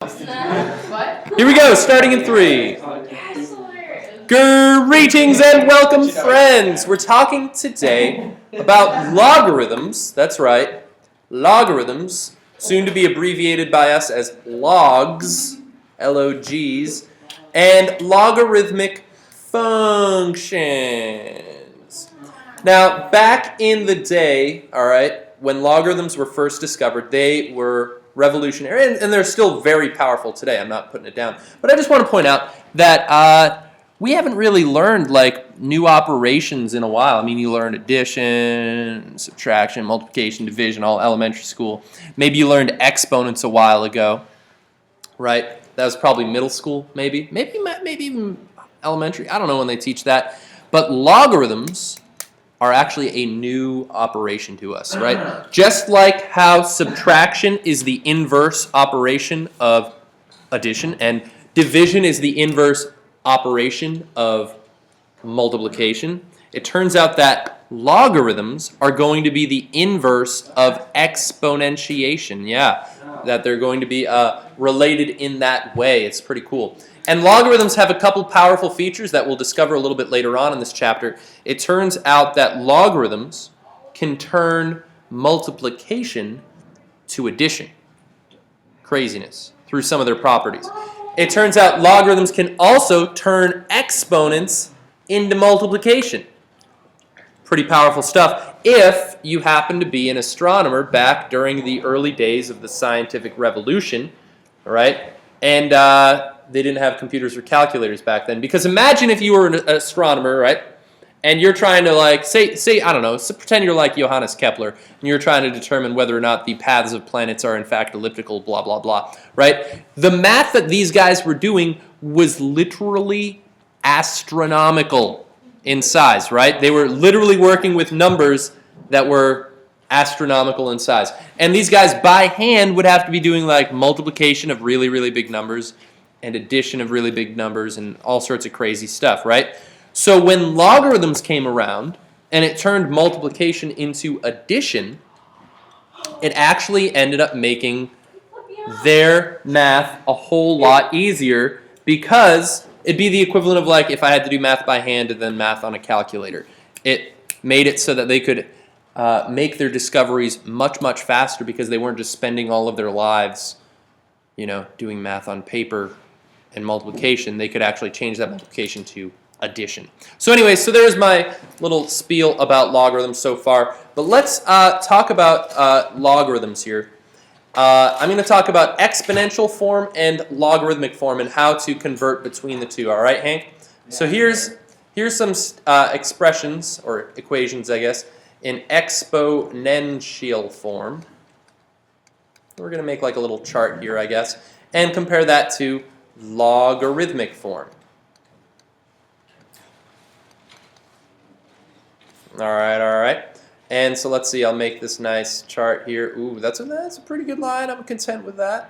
What? Here we go, starting in 3. Greetings and welcome, friends. We're talking today about logarithms. That's right, logarithms, soon to be abbreviated by us as logs, L-O-Gs, and logarithmic functions. Now, back in the day, all right, when logarithms were first discovered, they were revolutionary, and they're still very powerful today. I'm not putting it down. But I just want to point out that we haven't really learned like new operations in a while. I mean, you learned addition, subtraction, multiplication, division, all elementary school. Maybe you learned exponents a while ago, right? That was probably middle school, maybe even elementary. I don't know when they teach that. But logarithms are actually a new operation to us, right? Just like how subtraction is the inverse operation of addition and division is the inverse operation of multiplication, it turns out that logarithms are going to be the inverse of exponentiation. Yeah, that they're going to be related in that way. It's pretty cool. And logarithms have a couple powerful features that we'll discover a little bit later on in this chapter. It turns out that logarithms can turn multiplication to addition. Craziness. Through some of their properties. It turns out logarithms can also turn exponents into multiplication. Pretty powerful stuff if you happen to be an astronomer back during the early days of the scientific revolution, right? And they didn't have computers or calculators back then. Because imagine if you were an astronomer, right? And you're trying to like, say I don't know, so pretend you're like Johannes Kepler, and you're trying to determine whether or not the paths of planets are in fact elliptical, blah, blah, blah, right? The math that these guys were doing was literally astronomical in size, right? They were literally working with numbers that were astronomical in size. And these guys by hand would have to be doing like multiplication of really, really big numbers and addition of really big numbers and all sorts of crazy stuff, right? So when logarithms came around and it turned multiplication into addition, it actually ended up making their math a whole lot easier because it'd be the equivalent of like if I had to do math by hand and then math on a calculator. It made it so that they could make their discoveries much, much faster because they weren't just spending all of their lives, you know, doing math on paper and multiplication. They could actually change that multiplication to addition. So anyway, so there's my little spiel about logarithms so far. But let's talk about logarithms here. I'm going to talk about exponential form and logarithmic form and how to convert between the two. All right, Hank? So here's some expressions, or equations, I guess, in exponential form. We're going to make like a little chart here, I guess, and compare that to logarithmic form. All right. And so let's see, I'll make this nice chart here. Ooh, that's a pretty good line. I'm content with that.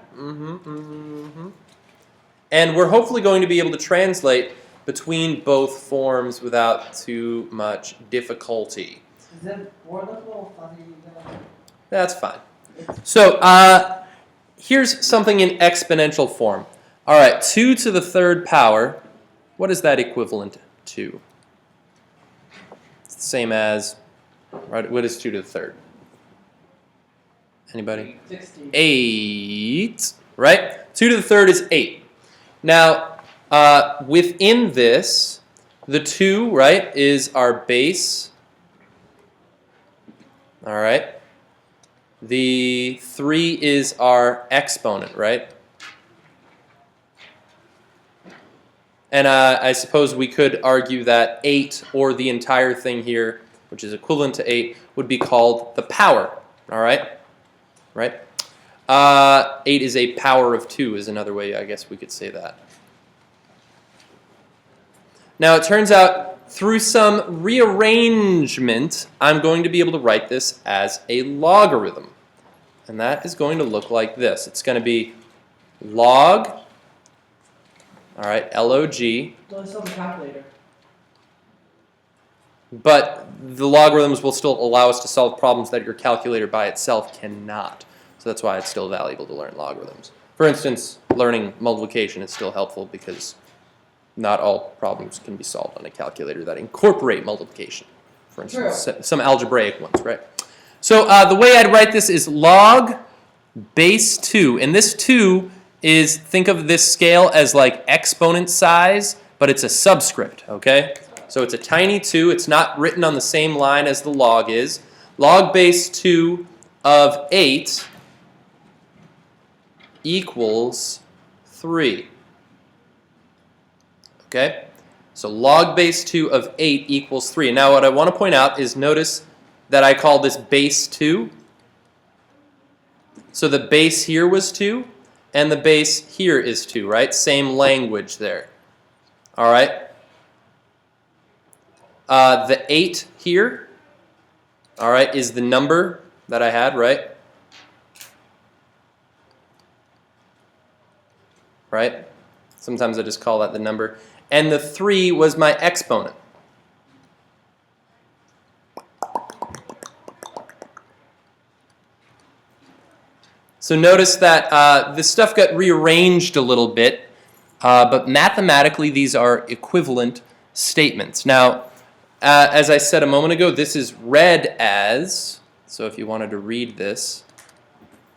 And we're hopefully going to be able to translate between both forms without too much difficulty. Is it little funny? That's fine. So here's something in exponential form. All right, 2 to the third power. What is that equivalent to? It's the same as, right, what is 2 to the third? Anybody? 16. 8, right? 2 to the third is 8. Now, within this, the 2, right, is our base. All right. The 3 is our exponent, right? And I suppose we could argue that 8, or the entire thing here, which is equivalent to 8, would be called the power. All right? Right? 8 is a power of 2 is another way I guess we could say that. Now it turns out through some rearrangement, I'm going to be able to write this as a logarithm. And that is going to look like this. It's going to be log, all right, L-O-G. Well, it's on the calculator. But the logarithms will still allow us to solve problems that your calculator by itself cannot. So that's why it's still valuable to learn logarithms. For instance, learning multiplication is still helpful because not all problems can be solved on a calculator that incorporate multiplication. For instance, some algebraic ones, right? So the way I'd write this is log base 2. And this 2 is, think of this scale as like exponent size, but it's a subscript, okay? So it's a tiny 2. It's not written on the same line as the log is. Log base 2 of 8 equals 3. Okay? So log base 2 of 8 equals 3. Now what I want to point out is notice that I call this base 2. So the base here was 2, and the base here is 2, right? Same language there. All right? The 8 here, all right, is the number that I had, right? Right? Sometimes I just call that the number. And the 3 was my exponent. So notice that this stuff got rearranged a little bit, but mathematically these are equivalent statements. Now, as I said a moment ago, this is read as, so if you wanted to read this,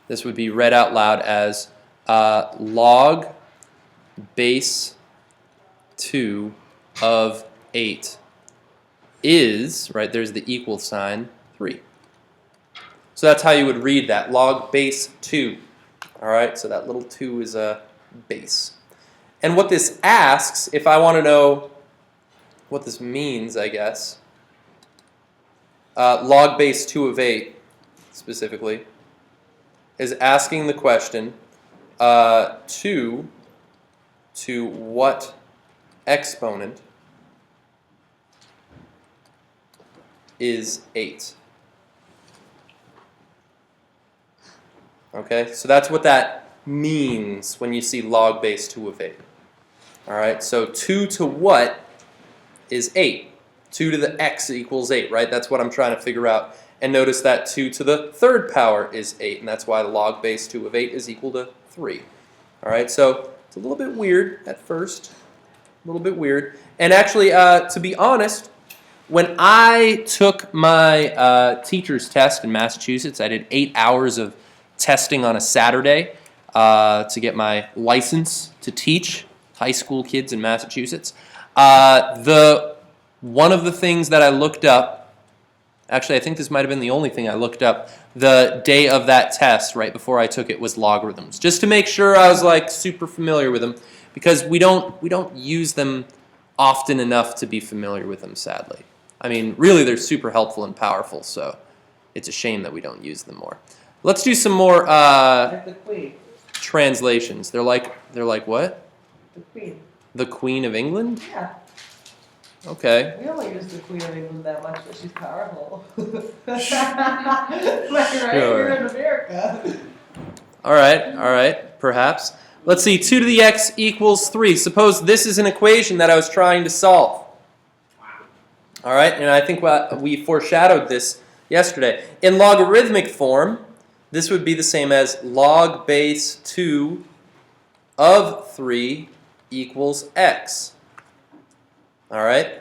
this would be read out loud as log base 2 of 8 is, right, there's the equal sign, 3. So that's how you would read that, log base 2. All right, so that little 2 is a base. And what this asks, if I want to know what this means, I guess, log base 2 of 8 specifically, is asking the question, 2 to what exponent is 8? Okay, so that's what that means when you see log base 2 of 8. All right, so 2 to what is 8? 2 to the x equals 8, right? That's what I'm trying to figure out. And notice that 2 to the third power is 8, and that's why log base 2 of 8 is equal to 3. All right, so it's a little bit weird at first, a little bit weird. And actually, to be honest, when I took my teacher's test in Massachusetts, I did 8 hours of testing on a Saturday to get my license to teach high school kids in Massachusetts. One of the things that I looked up, actually I think this might have been the only thing I looked up the day of that test right before I took it was logarithms, just to make sure I was like super familiar with them, because we don't use them often enough to be familiar with them, sadly. I mean, really they're super helpful and powerful, so it's a shame that we don't use them more. Let's do some more Like the Queen. translations. They're like what? The Queen. The Queen of England? Yeah. Okay. We don't use the Queen of England that much, but she's powerful. Like, right? Sure. We're in America. All right, perhaps. Let's see, 2 to the x equals 3. Suppose this is an equation that I was trying to solve. All right, and I think we foreshadowed this yesterday. In logarithmic form, this would be the same as log base 2 of 3 equals x. All right?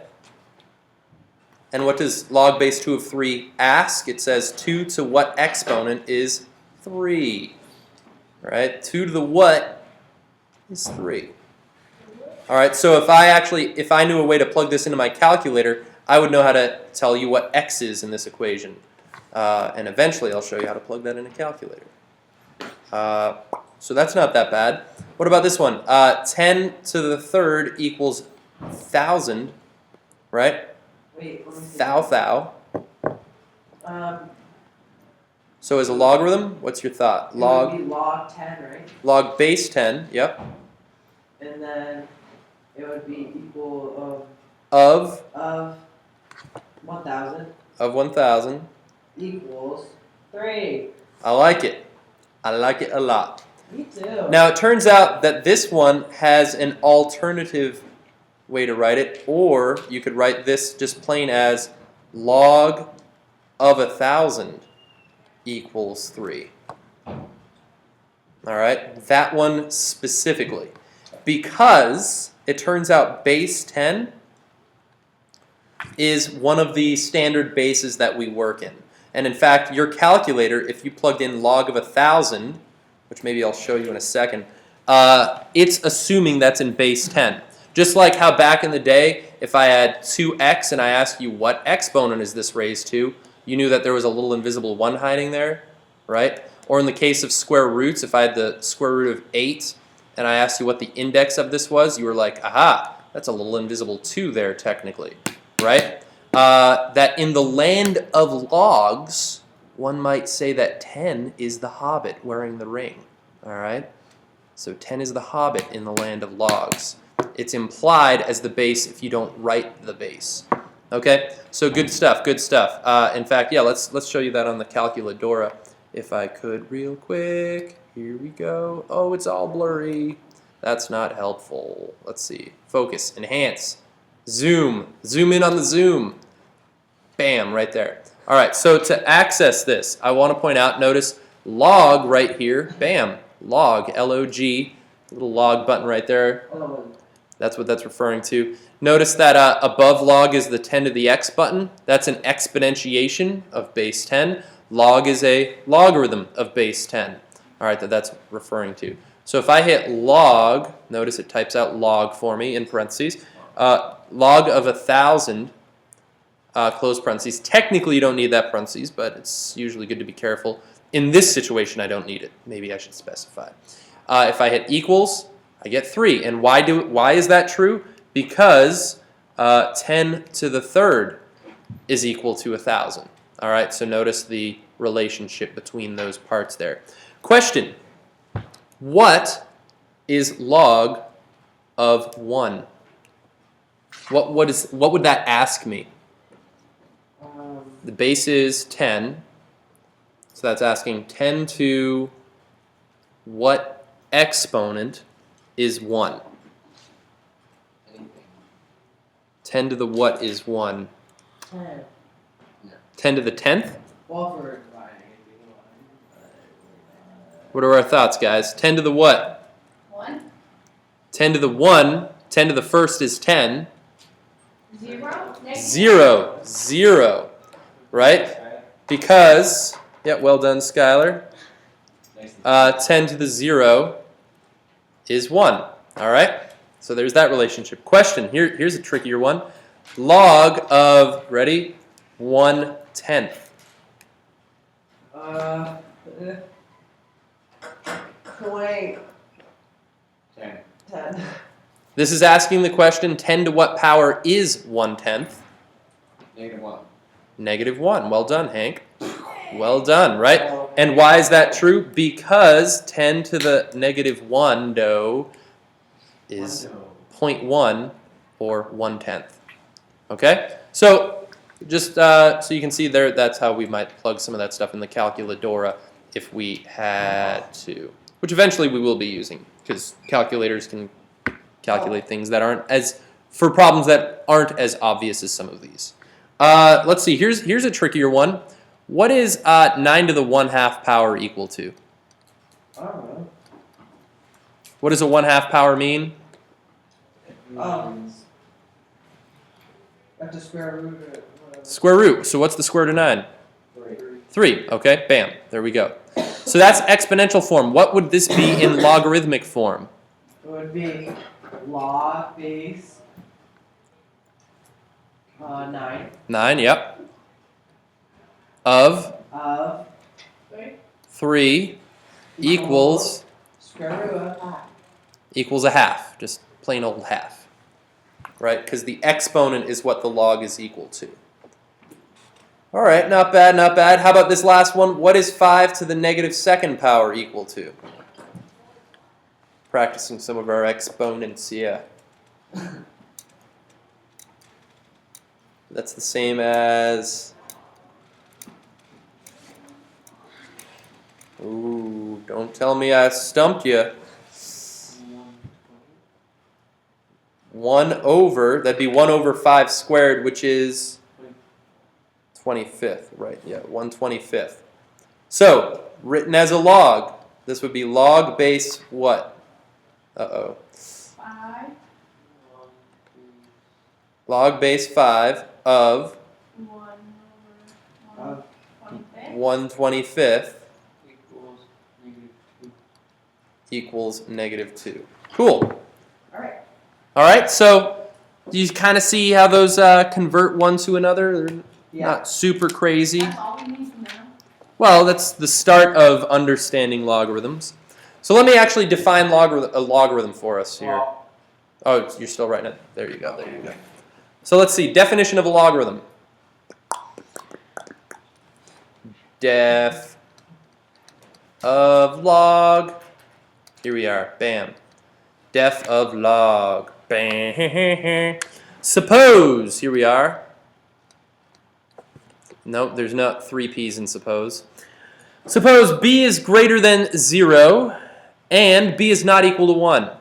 And what does log base 2 of 3 ask? It says 2 to what exponent is 3. All right? 2 to the what is 3. All right, so if I knew a way to plug this into my calculator, I would know how to tell you what x is in this equation. And eventually I'll show you how to plug that in a calculator. So that's not that bad. What about this one? 10 to the third equals 1,000, right? Wait, let me see. Thou. Um, So as a logarithm, what's your thought? it would be log 10, right? Log base 10, yep. And then it would be equal Of 1,000 1,000. equals 3. I like it. I like it a lot. Me too. Now it turns out that this one has an alternative way to write it, or you could write this just plain as log of 1,000 equals 3. All right, that one specifically. Because it turns out base 10 is one of the standard bases that we work in. And in fact, your calculator, if you plugged in log of 1,000, which maybe I'll show you in a second, it's assuming that's in base 10. Just like how back in the day, if I had 2x and I asked you what exponent is this raised to, you knew that there was a little invisible 1 hiding there, right? Or in the case of square roots, if I had the square root of 8 and I asked you what the index of this was, you were like, aha, that's a little invisible 2 there technically, right? That in the land of logs, one might say that 10 is the hobbit wearing the ring, all right? So 10 is the hobbit in the land of logs. It's implied as the base if you don't write the base. Okay, so good stuff, good stuff. In fact, yeah, let's show you that on the calculadora. If I could real quick. Here we go. Oh, it's all blurry. That's not helpful. Let's see. Focus, enhance, zoom. Zoom in on the zoom. Bam, right there. All right, so to access this, I want to point out, notice log right here. Bam, log, L-O-G. Little log button right there. That's what that's referring to. Notice that above log is the 10 to the x button. That's an exponentiation of base 10. Log is a logarithm of base 10. All right, that's referring to. So if I hit log, notice it types out log for me in parentheses. Log of 1,000, close parentheses. Technically, you don't need that parentheses, but it's usually good to be careful. In this situation, I don't need it. Maybe I should specify. If I hit equals, I get 3. And why is that true? Because 10 to the third is equal to 1,000. All right, so notice the relationship between those parts there. Question: what is log of 1? What would that ask me? The base is 10, so that's asking 10 to what exponent is 1? 10 to the what is 1? 10 to the 10th? What are our thoughts, guys? 10 to the what? 1. 10 to the 1. 10 to the first is 10. 0. 0. 0. Right? Because, yeah, well done, Skylar. 10 to the 0 is 1. All right? So there's that relationship. Question, here's a trickier one. Log of, ready? 1/10. Wait. 10. 10. This is asking the question, 10 to what power is 1/10? -1. -1. Well done, Hank. Well done, right? And why is that true? Because 10 to the -1 is 0.1 or 1/10. Okay? So just so you can see there, that's how we might plug some of that stuff in the calculadora if we had to. Which eventually we will be using, because calculators can calculate things that aren't for problems that aren't as obvious as some of these. Let's see, here's a trickier one. What is 9 to the 1/2 power equal to? I don't know. What does a 1/2 power mean? At the square root of it. Square root. So what's the square root of 9? 3. Okay, bam. There we go. So that's exponential form. What would this be in logarithmic form? It would be log base 9 9, yep. Of of 3 equals square root of equals a half. Just plain old half. Right? Because the exponent is what the log is equal to. All right, not bad, not bad. How about this last one? What is 5 to the -2nd power equal to? Practicing some of our exponents, yeah. That's the same as... Ooh, don't tell me I stumped you. 1 over, that'd be 1 over 5 squared, which is 25th, right? Yeah, 1/25th. So, written as a log, This would be log base what? Uh-oh. 5. Log base 5 of 1/25 equals -2. Cool. Alright. All right, so do you kind of see how those convert one to another? They're Yeah. not super crazy. That's all we need to know. Well, that's the start of understanding logarithms. So let me actually define a logarithm for us here. Well, Oh, you're still writing it. There you go. There you go. So let's see. Definition of a logarithm. Def of log. Here we are. Bam. Def of log. Bam. Suppose. Here we are. Nope, there's not 3 P's in suppose. Suppose b is greater than 0 and b is not equal to 1.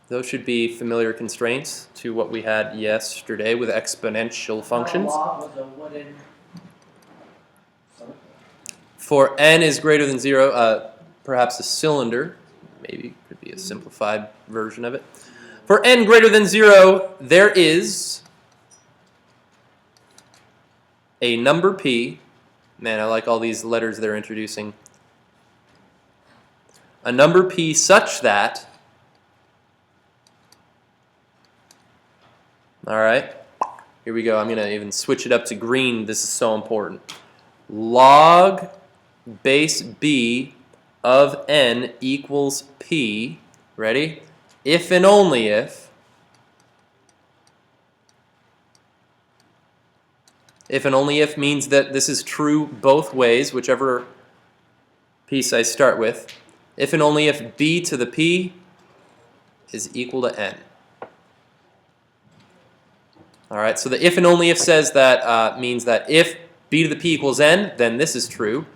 Those should be familiar constraints to what we had yesterday with exponential functions. log was a wooden circle. For n is greater than 0, perhaps a cylinder. Maybe could be a simplified version of it. For n greater than 0, there is a number p. Man, I like all these letters they're introducing. A number p such that, all right, here we go. I'm going to even switch it up to green. This is so important. Log base b of n equals p. Ready? If and only if. If and only if means that this is true both ways, whichever piece I start with. If and only if b to the p is equal to n. All right, so the if and only if says that means that if b to the p equals n, then this is true.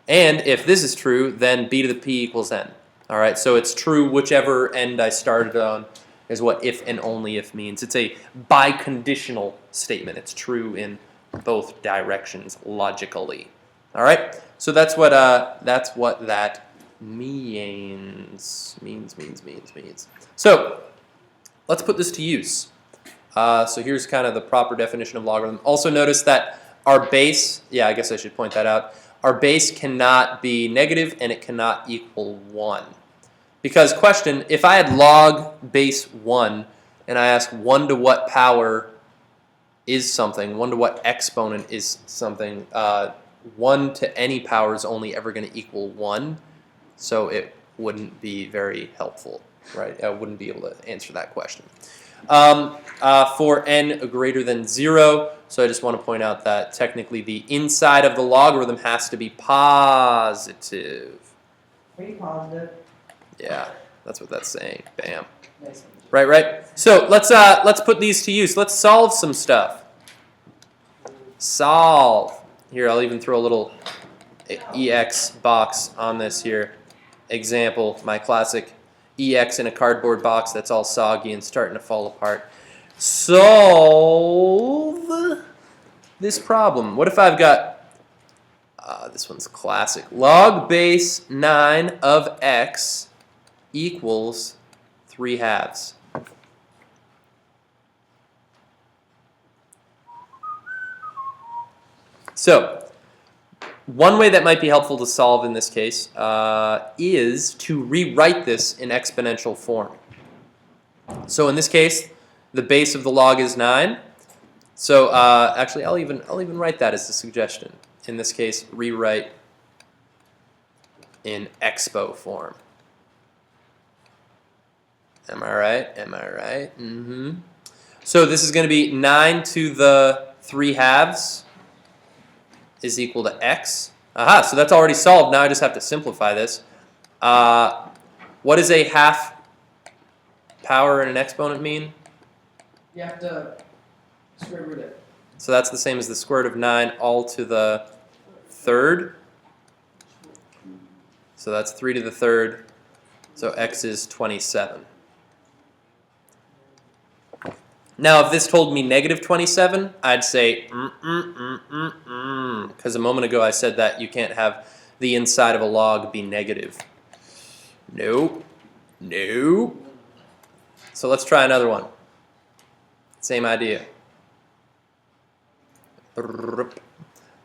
And if this is true, then b to the p equals n. All right, so it's true whichever end I started on is what if and only if means. It's a biconditional statement. It's true in both directions logically. All right, so that's what that means. Means. So let's put this to use. So here's kind of the proper definition of logarithm. Also notice that our base, yeah, I guess I should point that out. Our base cannot be negative and it cannot equal 1. Because question, if I had log base 1 and I ask 1 to what power is something, 1 to what exponent is something, 1 to any power is only ever going to equal 1. So it wouldn't be very helpful, right? I wouldn't be able to answer that question. For n greater than 0, so I just want to point out that technically the inside of the logarithm has to be positive. Are you positive? Yeah, that's what that's saying. Bam. Nice. Right. So let's put these to use. Let's solve some stuff. Solve. Here, I'll even throw a little EX box on this here. Example, my classic EX in a cardboard box that's all soggy and starting to fall apart. Solve this problem. What if I've got, this one's classic, log base 9 of x equals 3/2. So, one way that might be helpful to solve in this case is to rewrite this in exponential form. So in this case, the base of the log is 9. So actually, I'll even write that as a suggestion. In this case, rewrite in expo form. Am I right? Mm-hmm. So this is going to be 9 to the 3/2 is equal to x. Aha, so that's already solved. Now I just have to simplify this. What does a half power and an exponent mean? You have to square root it. So that's the same as the square root of 9 all to the 3rd. So that's 3 to the 3rd. So x is 27. Now, if this told me negative 27, I'd say, because a moment ago I said that you can't have the inside of a log be negative? Nope. Nope. So let's try another one. Same idea.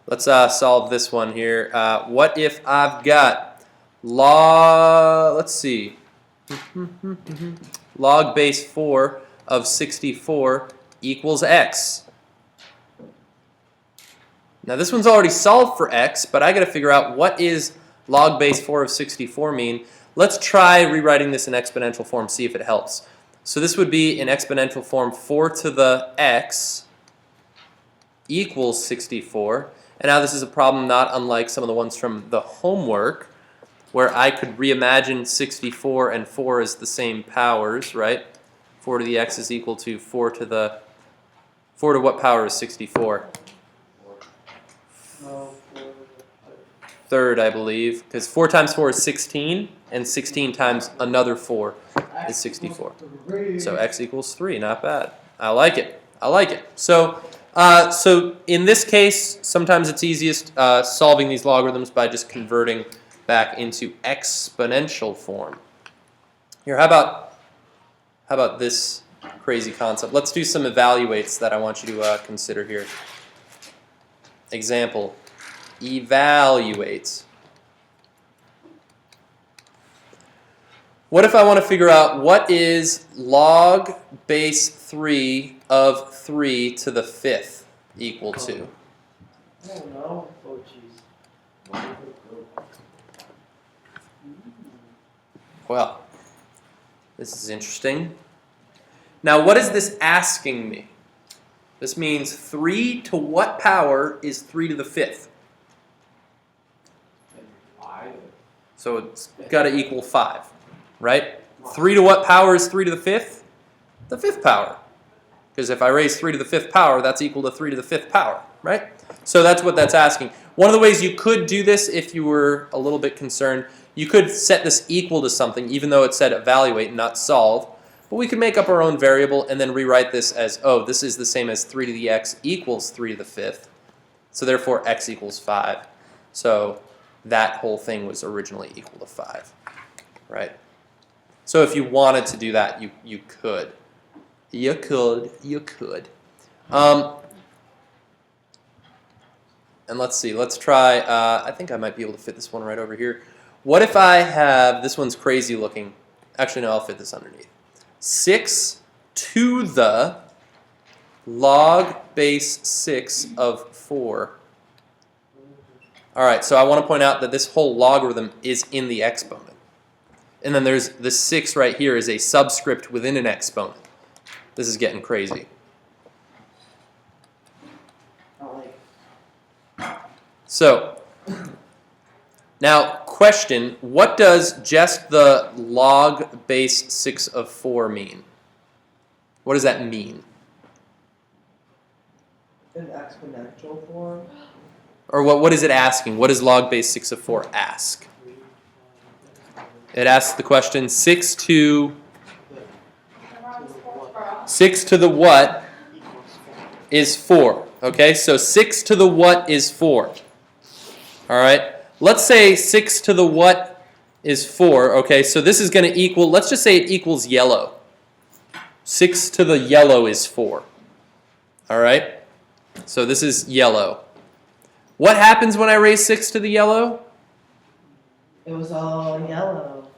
Let's solve this one here. What if I've got let's see, log base 4 of 64 equals x. Now this one's already solved for x, but I got to figure out what is log base 4 of 64 mean. Let's try rewriting this in exponential form, see if it helps. So this would be in exponential form 4 to the x equals 64. And now this is a problem not unlike some of the ones from the homework, where I could reimagine 64 and 4 as the same powers, right? 4 to the x is equal to 4 to what power is 64? Third, I believe, because 4 times 4 is 16, and 16 times another 4 is 64. So x equals 3, not bad. I like it. I like it. So in this case, sometimes it's easiest solving these logarithms by just converting back into exponential form. Here, how about this crazy concept? Let's do some evaluates that I want you to consider here. Example, evaluate. What if I want to figure out what is log base 3 of 3 to the 5th equal to? Oh no. Oh jeez. Well, this is interesting. Now, what is this asking me? This means 3 to what power is 3 to the 5th? So it's got to equal 5, right? 3 to what power is 3 to the 5th? The 5th power. Because if I raise 3 to the 5th power, that's equal to 3 to the 5th power, right? So that's what that's asking. One of the ways you could do this, if you were a little bit concerned, you could set this equal to something, even though it said evaluate, not solve. But we could make up our own variable and then rewrite this as, oh, this is the same as 3 to the x equals 3 to the 5th. So therefore, x equals 5. So that whole thing was originally equal to 5, right? So if you wanted to do that, you could. You could. And let's see, let's try, I think I might be able to fit this one right over here. What if I have, this one's crazy looking. Actually, no, I'll fit this underneath. 6 to the log base 6 of 4. All right, so I want to point out that this whole logarithm is in the exponent. And then there's the 6 right here is a subscript within an exponent. This is getting crazy. So, now question, what does just the log base 6 of 4 mean? What does that mean? In exponential form? Or what is it asking? What does log base 6 of 4 ask? It asks the question 6 to the what is 4. Okay, so 6 to the what is 4. All right, let's say 6 to the what is 4. Okay, so this is going to equal, let's just say it equals yellow. 6 to the yellow is 4. All right, so this is yellow. What happens when I raise 6 to the yellow? It was all yellow.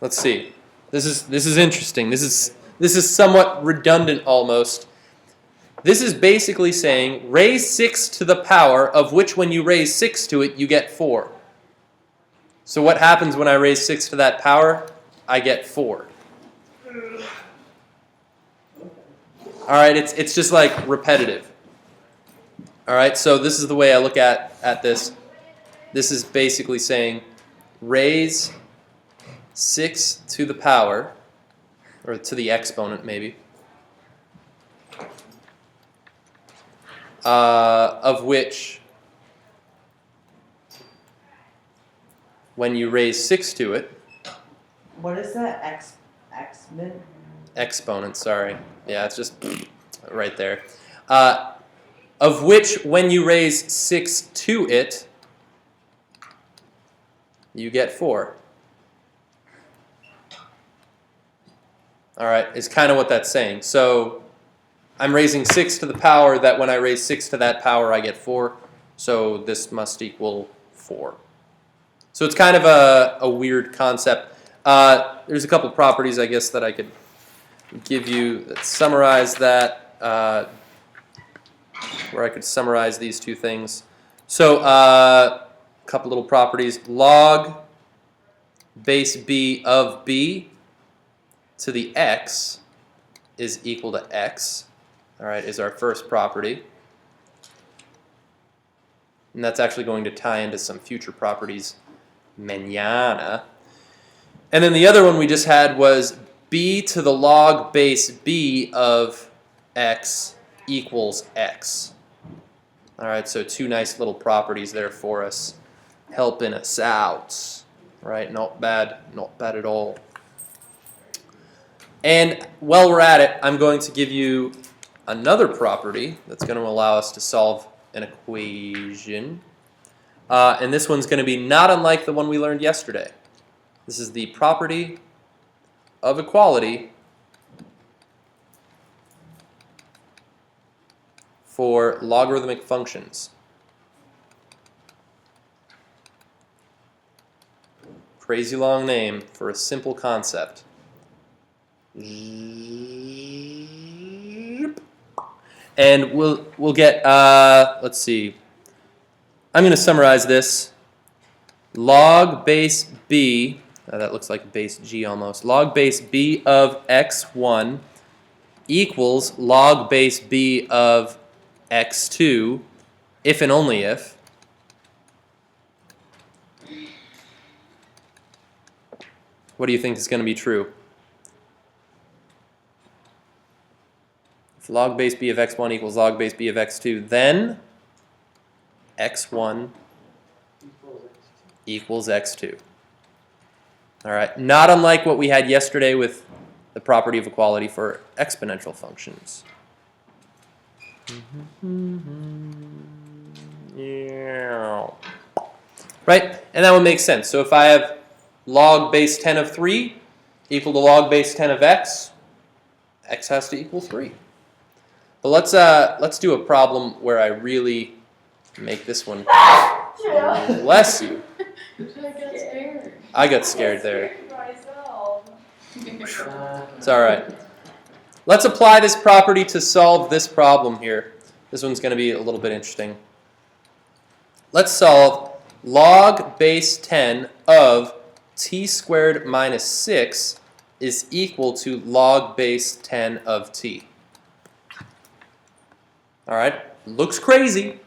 Let's see. This is interesting. This is somewhat redundant almost. This is basically saying raise 6 to the power of which when you raise 6 to it you get 4. So what happens when I raise 6 to that power? I get 4. All right, it's just like repetitive. All right, so this is the way I look at this. This is basically saying raise 6 to the power, or to the exponent maybe, of which when you raise 6 to it. What is that? Exponent? Exponent, sorry. Yeah, it's just right there. of which when you raise 6 to it, you get 4. All right, is kind of what that's saying. So I'm raising 6 to the power that when I raise 6 to that power, I get 4. So this must equal 4. So it's kind of a weird concept. There's a couple properties, I guess, that I could give you that summarize that, where I could summarize these two things. So a couple little properties. Log base b of b to the x is equal to x. All right, is our first property. And that's actually going to tie into some future properties mañana. And then the other one we just had was b to the log base b of x equals x. All right, so two nice little properties there for us, helping us out. Right, not bad at all. And while we're at it, I'm going to give you another property that's going to allow us to solve an equation. And this one's going to be not unlike the one we learned yesterday. This is the property of equality for logarithmic functions. Crazy long name for a simple concept. And we'll get, let's see. I'm going to summarize this. Log base b, that looks like base g almost. Log base b of x1 equals log base b of x2 if and only if what do you think is going to be true? If log base b of x1 equals log base b of x2, then x1 equals x2. All right, not unlike what we had yesterday with the property of equality for exponential functions. Yeah. Right, and that would make sense. So if I have log base 10 of 3 equal to log base 10 of x, x has to equal 3. But let's do a problem where I really make this one. Bless you. I got scared there. It's all right. Let's apply this property to solve this problem here. This one's going to be a little bit interesting. Let's solve log base 10 of t squared minus 6 is equal to log base 10 of t. All right, looks crazy,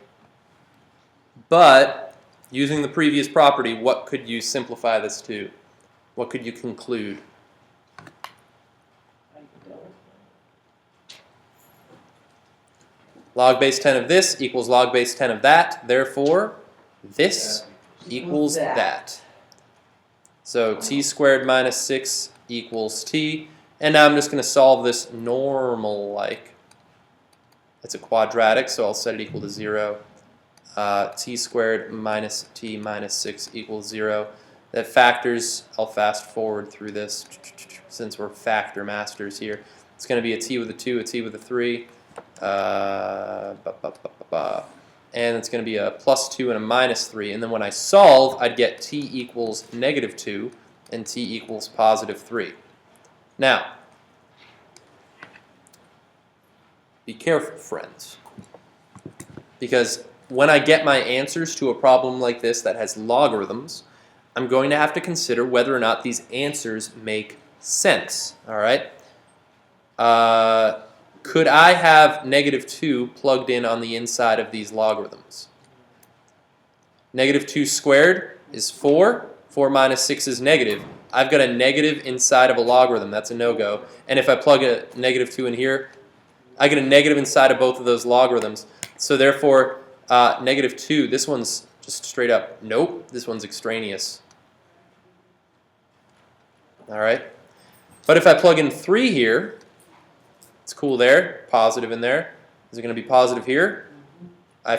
but using the previous property, what could you simplify this to? What could you conclude? Log base 10 of this equals log base 10 of that. Therefore, this equals that. So t squared minus 6 equals t. And now I'm just going to solve this normal-like. It's a quadratic, so I'll set it equal to 0. T squared minus t minus 6 equals 0. That factors, I'll fast forward through this since we're factor masters here. It's going to be a t with a 2, a t with a 3. And it's going to be a plus 2 and a minus 3. And then when I solve, I'd get t equals negative 2 and t equals positive 3. Now, be careful, friends, because when I get my answers to a problem like this that has logarithms, I'm going to have to consider whether or not these answers make sense. All right? Could I have negative 2 plugged in on the inside of these logarithms? Negative 2 squared is 4. 4 minus 6 is negative. I've got a negative inside of a logarithm. That's a no-go. And if I plug a negative 2 in here, I get a negative inside of both of those logarithms. So therefore, negative 2, this one's just straight up nope. This one's extraneous. All right? But if I plug in 3 here, it's cool there, positive in there. Is it going to be positive here? I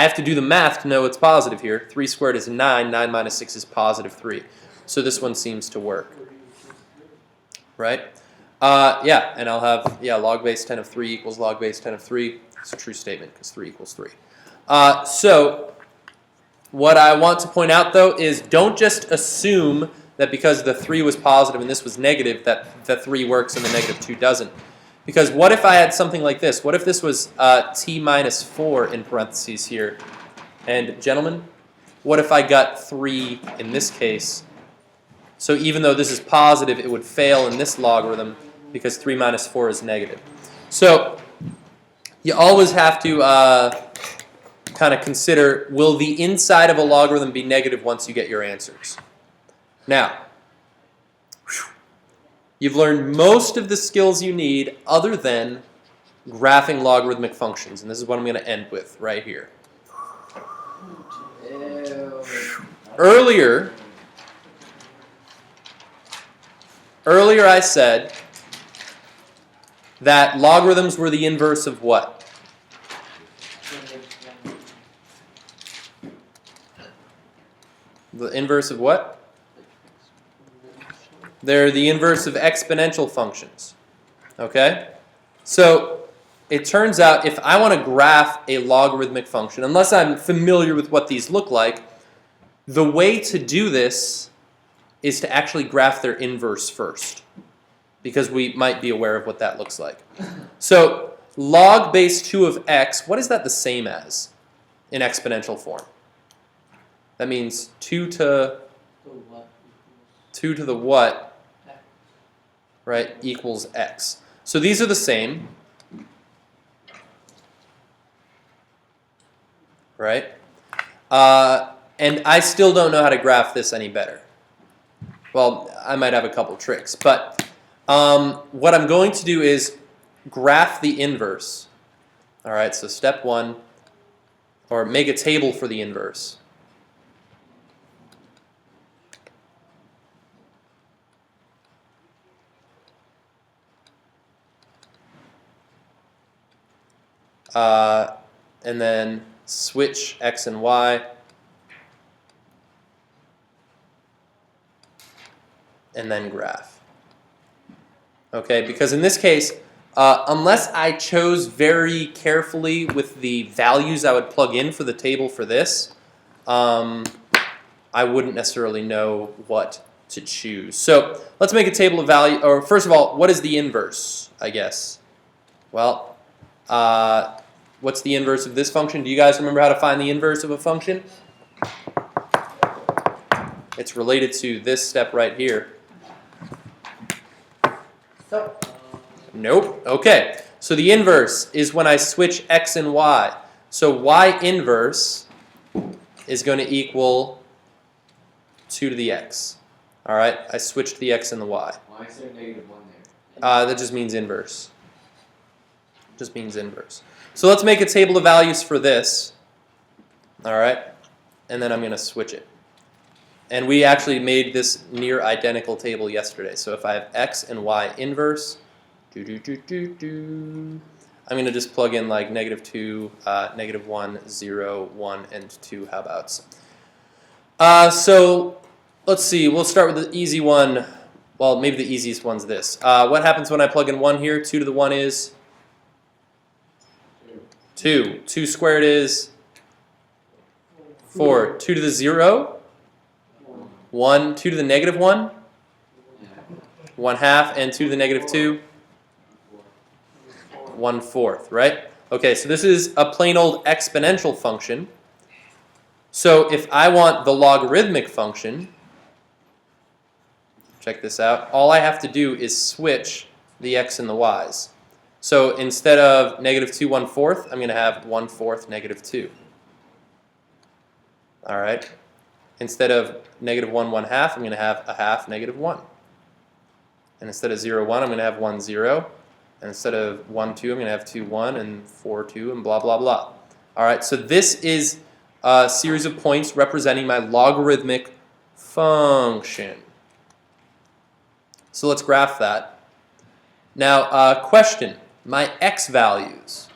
have to do the math to know it's positive here. 3 squared is 9. 9 minus 6 is positive 3. So this one seems to work. Right? Yeah, and I'll have, log base 10 of 3 equals log base 10 of 3. It's a true statement because 3 equals 3. So what I want to point out, though, is don't just assume that because the 3 was positive and this was negative that the 3 works and the negative 2 doesn't. Because what if I had something like this? What if this was t minus 4 in parentheses here? And gentlemen, what if I got 3 in this case? So even though this is positive, it would fail in this logarithm because 3 minus 4 is negative. So you always have to kind of consider, will the inside of a logarithm be negative once you get your answers? Now, you've learned most of the skills you need other than graphing logarithmic functions. And this is what I'm going to end with right here. Earlier I said that logarithms were the inverse of what? The inverse of what? They're the inverse of exponential functions. Okay? So it turns out if I want to graph a logarithmic function, unless I'm familiar with what these look like, the way to do this is to actually graph their inverse first, because we might be aware of what that looks like. So log base 2 of x, what is that the same as in exponential form? That means 2 to the what? Right, equals x. So these are the same. Right? And I still don't know how to graph this any better. Well, I might have a couple tricks. But what I'm going to do is graph the inverse. All right, so step 1, or make a table for the inverse. And then switch x and y, and then graph. Okay, because in this case, unless I chose very carefully with the values I would plug in for the table for this, I wouldn't necessarily know what to choose. So let's make a table of value, or first of all, what is the inverse, I guess? Well, what's the inverse of this function? Do you guys remember how to find the inverse of a function? It's related to this step right here. So, Nope. Okay. So the inverse is when I switch x and y. So y inverse is going to equal 2 to the x. All right? I switched the x and the y. Why is there negative 1 there? That just means inverse. Just means inverse. So let's make a table of values for this. All right? And then I'm going to switch it. And we actually made this near identical table yesterday. So if I have x and y inverse, I'm going to just plug in like negative 2, negative 1, 0, 1, and 2. How about? So let's see. We'll start with the easy one. Well, maybe the easiest one's this. What happens when I plug in 1 here? 2 to the 1 is? 2. 2 squared is? 4. 2 to the 0? 1. 2 to the negative 1? 1/2. And 2 to the negative 2? 1/4, right? Okay, so this is a plain old exponential function. So if I want the logarithmic function, check this out, all I have to do is switch the x and the y's. So instead of negative 2 1/4, I'm going to have 1/4 negative 2. All right? Instead of negative 1 1/2, I'm going to have 1/2 negative 1. And instead of 0 1, I'm going to have 1 0. And instead of 1 2, I'm going to have 2 1 and 4 2 and blah blah blah. All right, so this is a series of points representing my logarithmic function. So let's graph that. Now, question, my x values.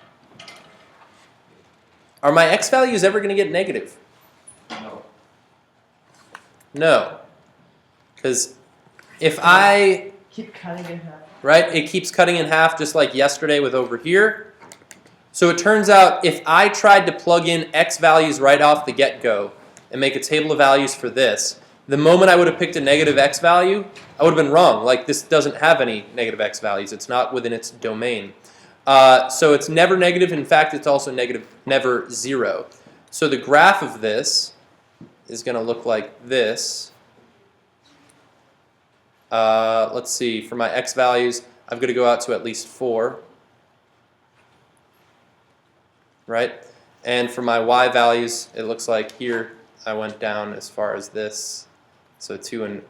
Are my x values ever going to get negative? No. No. Because if I, Keep cutting in half. right, it keeps cutting in half just like yesterday with over here. So it turns out if I tried to plug in x values right off the get-go and make a table of values for this, the moment I would have picked a negative x value, I would have been wrong. Like this doesn't have any negative x values. It's not within its domain. So it's never negative. In fact, it's also never 0. So the graph of this is going to look like this. Let's see. For my x values, I'm going to go out to at least 4. Right? And for my y values, it looks like here I went down as far as this. So 2 and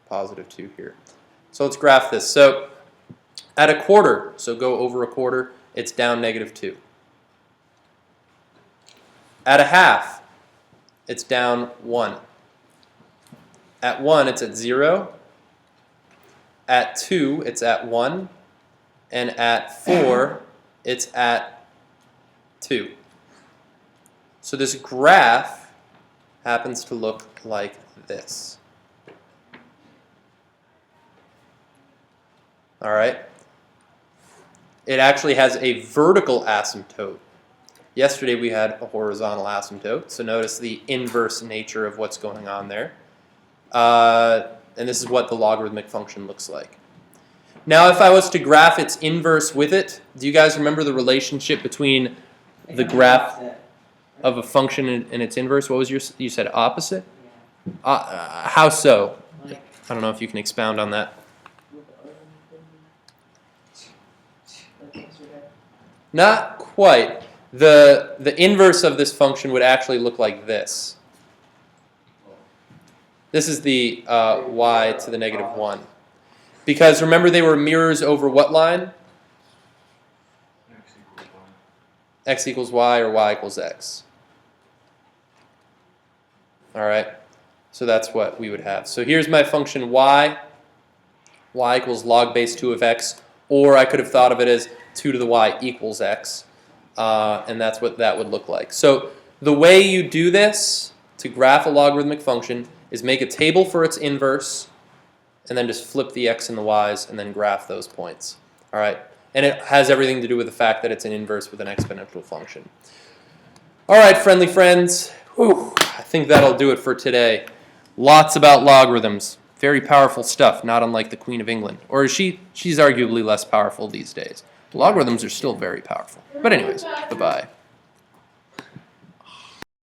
positive 2 here. So let's graph this. So at a quarter, so go over a quarter, it's down negative 2. At a half, it's down 1. At 1, it's at 0. At 2, it's at 1. And at 4, it's at 2. So this graph happens to look like this. All right. It actually has a vertical asymptote. Yesterday we had a horizontal asymptote, so notice the inverse nature of what's going on there. And this is what the logarithmic function looks like. Now if I was to graph its inverse with it, do you guys remember the relationship between the graph of a function and its inverse? What was you said opposite? How so? I don't know if you can expound on that. Not quite. The inverse of this function would actually look like this. This is the y to the negative 1. Because remember they were mirrors over what line? X equals y or y equals x. All right. So that's what we would have. So here's my function y. Y equals log base 2 of x. Or I could have thought of it as 2 to the y equals x. And that's what that would look like. So the way you do this to graph a logarithmic function is make a table for its inverse and then just flip the x and the y's and then graph those points. All right. And it has everything to do with the fact that it's an inverse with an exponential function. All right, friendly friends. Whew, I think that'll do it for today. Lots about logarithms. Very powerful stuff, not unlike the Queen of England. Or is she? She's arguably less powerful these days. Logarithms are still very powerful. But anyways, bye-bye.